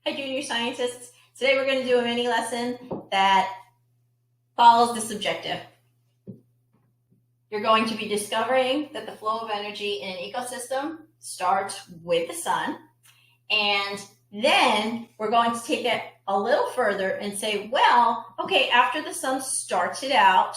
Hi, junior scientists. Today we're going to do a mini lesson that follows this objective. You're going to be discovering that the flow of energy in an ecosystem starts with the sun, and then we're going to take it a little further and say, well, okay, after the sun starts it out,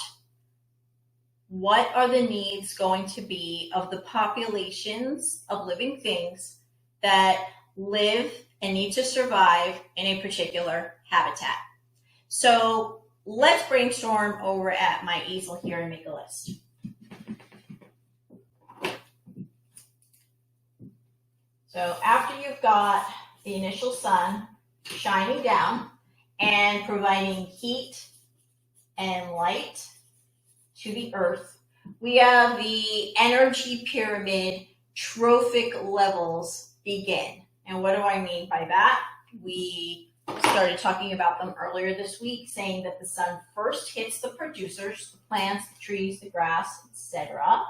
what are the needs going to be of the populations of living things that live and need to survive in a particular habitat? So let's brainstorm over at my easel here and make a list. So after you've got the initial sun shining down and providing heat and light to the earth, we have the energy pyramid trophic levels begin. And what do I mean by that? We started talking about them earlier this week, saying that the sun first hits the producers, the plants, the trees, the grass, etc.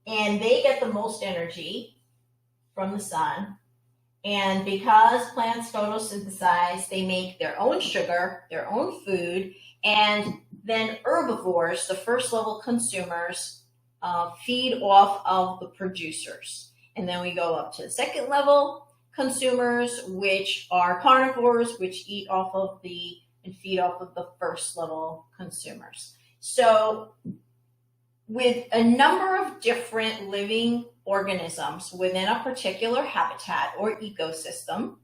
And they get the most energy from the sun. And because plants photosynthesize, they make their own sugar, their own food, and then herbivores, the first level consumers, feed off of the producers. And then we go up to the second level consumers, which are carnivores, which eat off of and feed off of the first level consumers. So with a number of different living organisms within a particular habitat or ecosystem,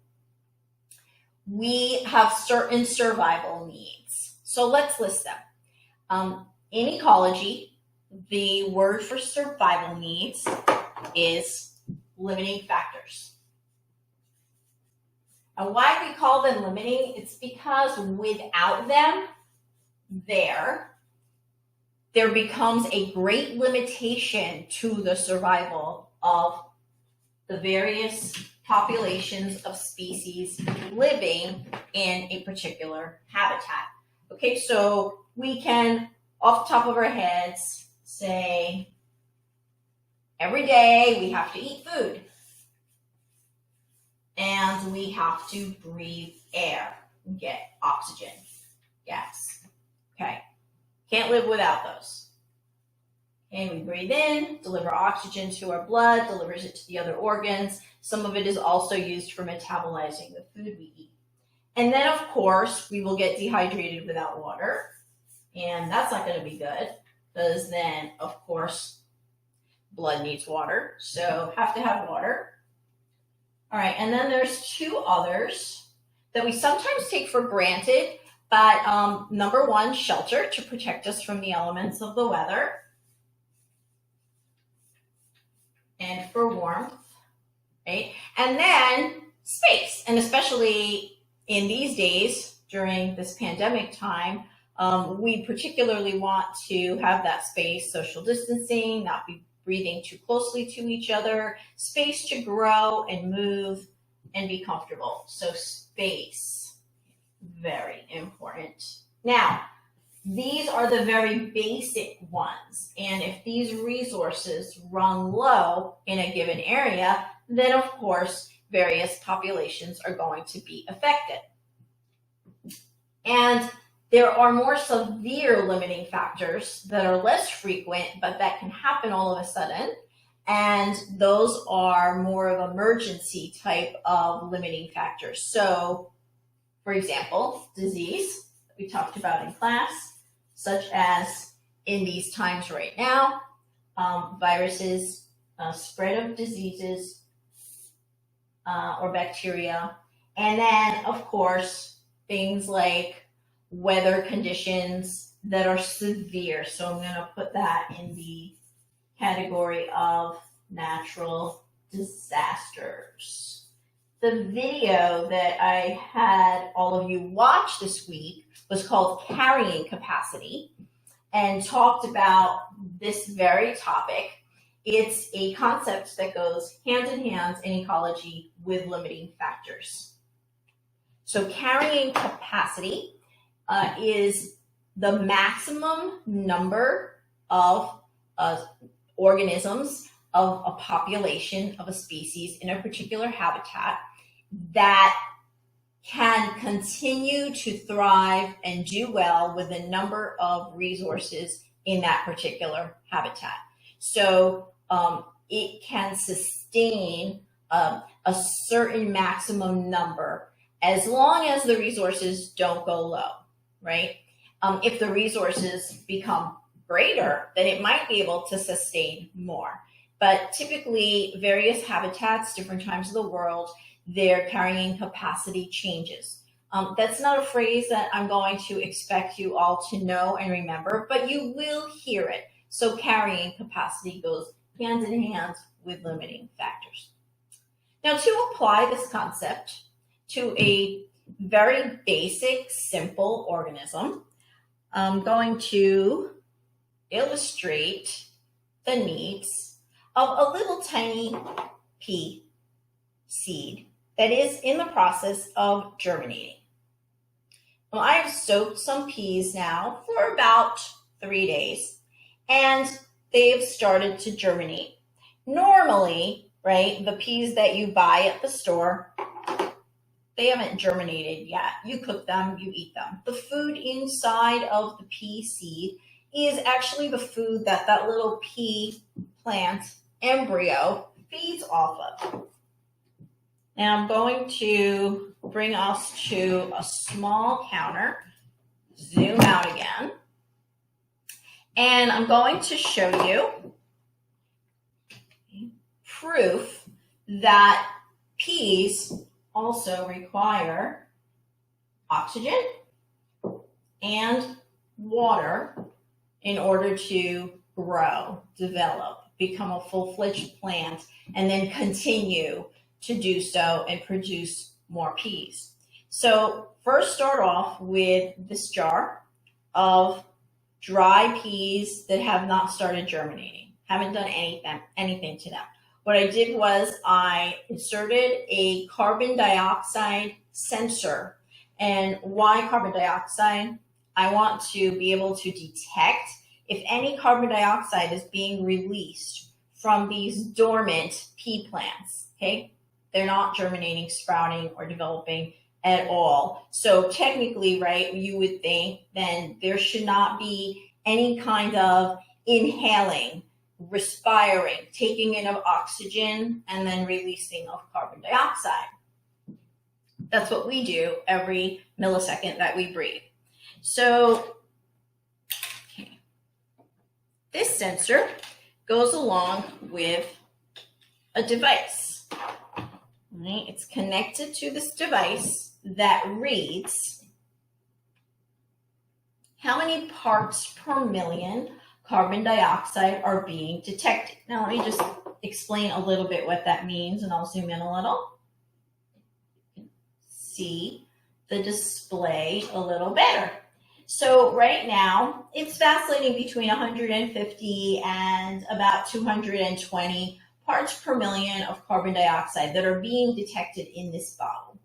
we have certain survival needs. So let's list them. In ecology, the word for survival needs is limiting factors. And why we call them limiting, it's because without them, there becomes a great limitation to the survival of the various populations of species living in a particular habitat. Okay, so we can, off the top of our heads, say, every day we have to eat food. And we have to breathe air and get oxygen gas. Okay. Can't live without those. And we breathe in, deliver oxygen to our blood, delivers it to the other organs. Some of it is also used for metabolizing the food we eat. And then, of course, we will get dehydrated without water. And that's not going to be good, because then, of course, blood needs water. So have to have water. All right, and then there's two others that we sometimes take for granted. But number one, shelter to protect us from the elements of the weather and for warmth, right? And then space, and especially in these days during this pandemic time, we particularly want to have that space, social distancing, not be breathing too closely to each other, space to grow and move and be comfortable. So space. Very important. Now, these are the very basic ones. And if these resources run low in a given area, then of course, various populations are going to be affected. And there are more severe limiting factors that are less frequent, but that can happen all of a sudden. And those are more of emergency type of limiting factors. So, for example, disease that we talked about in class, such as in these times right now, viruses, spread of diseases or bacteria, and then, of course, things like weather conditions that are severe. So I'm going to put that in the category of natural disasters. The video that I had all of you watch this week was called Carrying Capacity and talked about this very topic. It's a concept that goes hand in hand in ecology with limiting factors. So carrying capacity is the maximum number of organisms of a population of a species in a particular habitat that can continue to thrive and do well with a number of resources in that particular habitat. So it can sustain a certain maximum number as long as the resources don't go low, right? If the resources become greater, then it might be able to sustain more. But typically, various habitats, different times of the world, their carrying capacity changes. That's not a phrase that I'm going to expect you all to know and remember, but you will hear it. So carrying capacity goes hand in hand with limiting factors. Now, to apply this concept to a very basic, simple organism, I'm going to illustrate the needs of a little tiny pea seed that is in the process of germinating. Well, I have soaked some peas now for about 3 days, and they have started to germinate. Normally, right, the peas that you buy at the store, they haven't germinated yet. You cook them, you eat them. The food inside of the pea seed is actually the food that that little pea plant embryo feeds off of. Now I'm going to bring us to a small counter, zoom out again, and I'm going to show you proof that peas also require oxygen and water in order to grow, develop, become a full-fledged plant, and then continue to do so and produce more peas. So first start off with this jar of dry peas that have not started germinating, haven't done anything to them. What I did was I inserted a carbon dioxide sensor. And why carbon dioxide? I want to be able to detect if any carbon dioxide is being released from these dormant pea plants, okay? They're not germinating, sprouting, or developing at all. So technically, right, you would think then there should not be any kind of inhaling, respiring, taking in of oxygen, and then releasing of carbon dioxide. That's what we do every millisecond that we breathe. So, okay, this sensor goes along with a device. Right? It's connected to this device that reads how many parts per million carbon dioxide are being detected. Now, let me just explain a little bit what that means, and I'll zoom in a little. You can see the display a little better. So right now, it's vacillating between 150 and about 220 parts per million of carbon dioxide that are being detected in this bottle.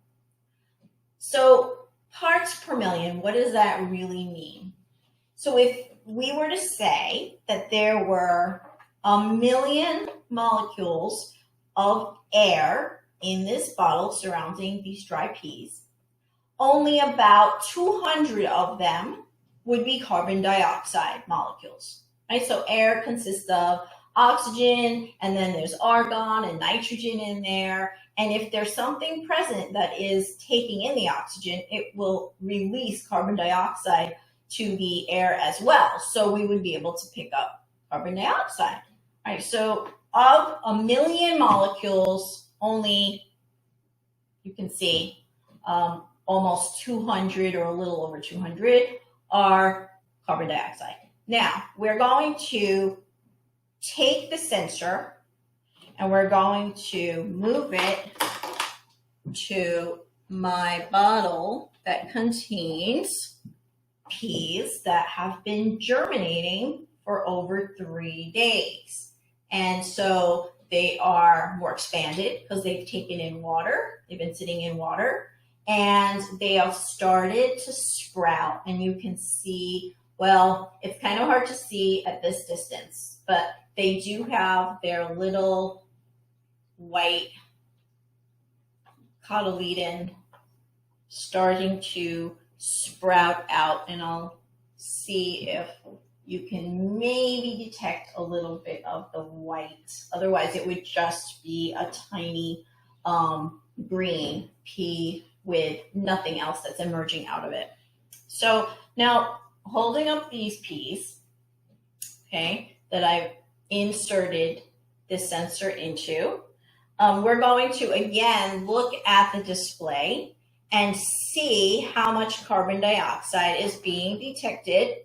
So parts per million, what does that really mean? So if we were to say that there were 1 million molecules of air in this bottle surrounding these dry peas, only about 200 of them would be carbon dioxide molecules, right? So air consists of oxygen, and then there's argon and nitrogen in there. And if there's something present that is taking in the oxygen, it will release carbon dioxide to the air as well. So we would be able to pick up carbon dioxide. All right, so of 1 million molecules, only, you can see, almost 200 or a little over 200 are carbon dioxide. Now, we're going to take the sensor and we're going to move it to my bottle that contains peas that have been germinating for over 3 days. And so they are more expanded because they've taken in water. They've been sitting in water and they have started to sprout. And you can see, well, it's kind of hard to see at this distance, but they do have their little white cotyledon starting to sprout out, and I'll see if you can maybe detect a little bit of the white. Otherwise, it would just be a tiny green pea with nothing else that's emerging out of it. So now holding up these peas, okay, that I've inserted this sensor into, we're going to again look at the display and see how much carbon dioxide is being detected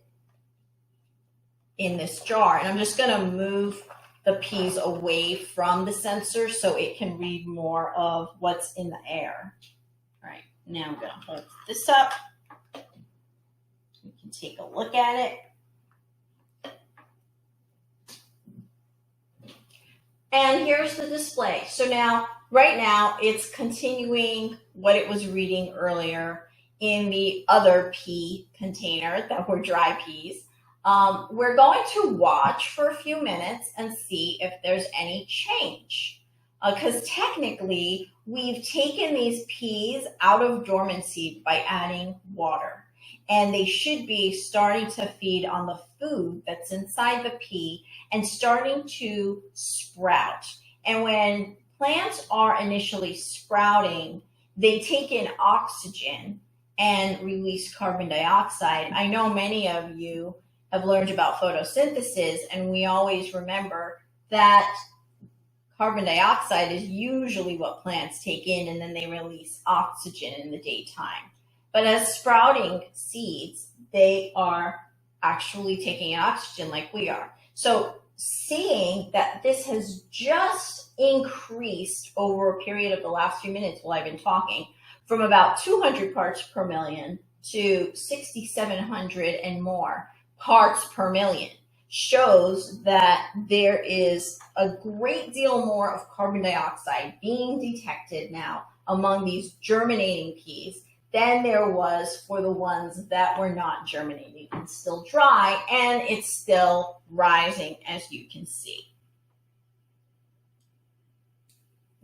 in this jar. And I'm just going to move the peas away from the sensor so it can read more of what's in the air. All right, now I'm going to hold this up. You can take a look at it. And here's the display. So now, right now, it's continuing what it was reading earlier in the other pea container that were dry peas. We're going to watch for a few minutes and see if there's any change. Because technically, we've taken these peas out of dormancy by adding water. And they should be starting to feed on the food that's inside the pea and starting to sprout. And when plants are initially sprouting, they take in oxygen and release carbon dioxide. I know many of you have learned about photosynthesis, and we always remember that carbon dioxide is usually what plants take in, and then they release oxygen in the daytime. But as sprouting seeds, they are actually taking in oxygen like we are. So seeing that this has just increased over a period of the last few minutes while I've been talking, from about 200 parts per million to 6,700 and more parts per million, shows that there is a great deal more of carbon dioxide being detected now among these germinating peas than there was for the ones that were not germinating and still dry, and it's still rising, as you can see.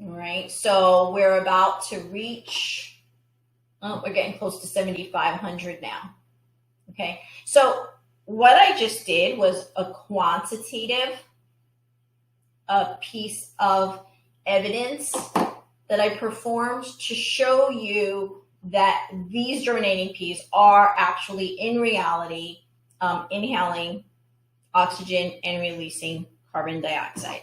All right, so we're about to reach, we're getting close to 7,500 now. Okay, so what I just did was a quantitative piece of evidence that I performed to show you that these germinating peas are actually, in reality, inhaling oxygen and releasing carbon dioxide.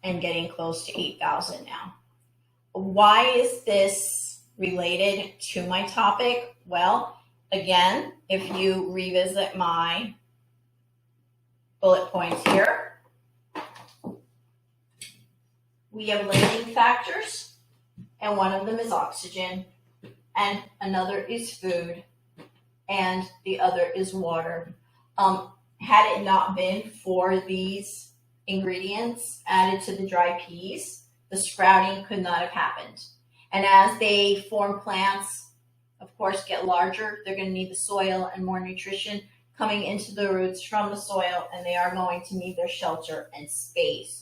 And getting close to 8,000 now. Why is this related to my topic? Well, again, if you revisit my bullet points here, we have limiting factors, and one of them is oxygen, and another is food, and the other is water. Had it not been for these ingredients added to the dry peas, the sprouting could not have happened. And as they form plants, of course, get larger, they're going to need the soil and more nutrition coming into the roots from the soil, and they are going to need their shelter and space.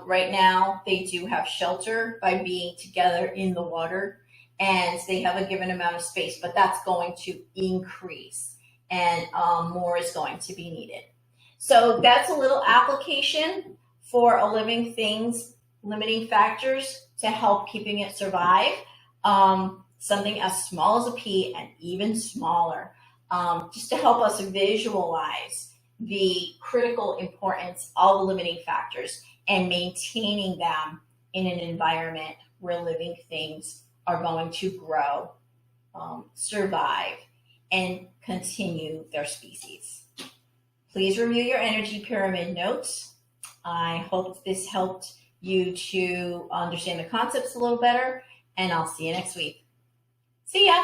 Right now, they do have shelter by being together in the water, and they have a given amount of space, but that's going to increase, and more is going to be needed. So that's a little application for a living thing's limiting factors to help keeping it survive. Something as small as a pea and even smaller, just to help us visualize the critical importance of limiting factors and maintaining them in an environment where living things are going to grow, survive, and continue their species. Please review your energy pyramid notes. I hope this helped you to understand the concepts a little better, and I'll see you next week. See ya!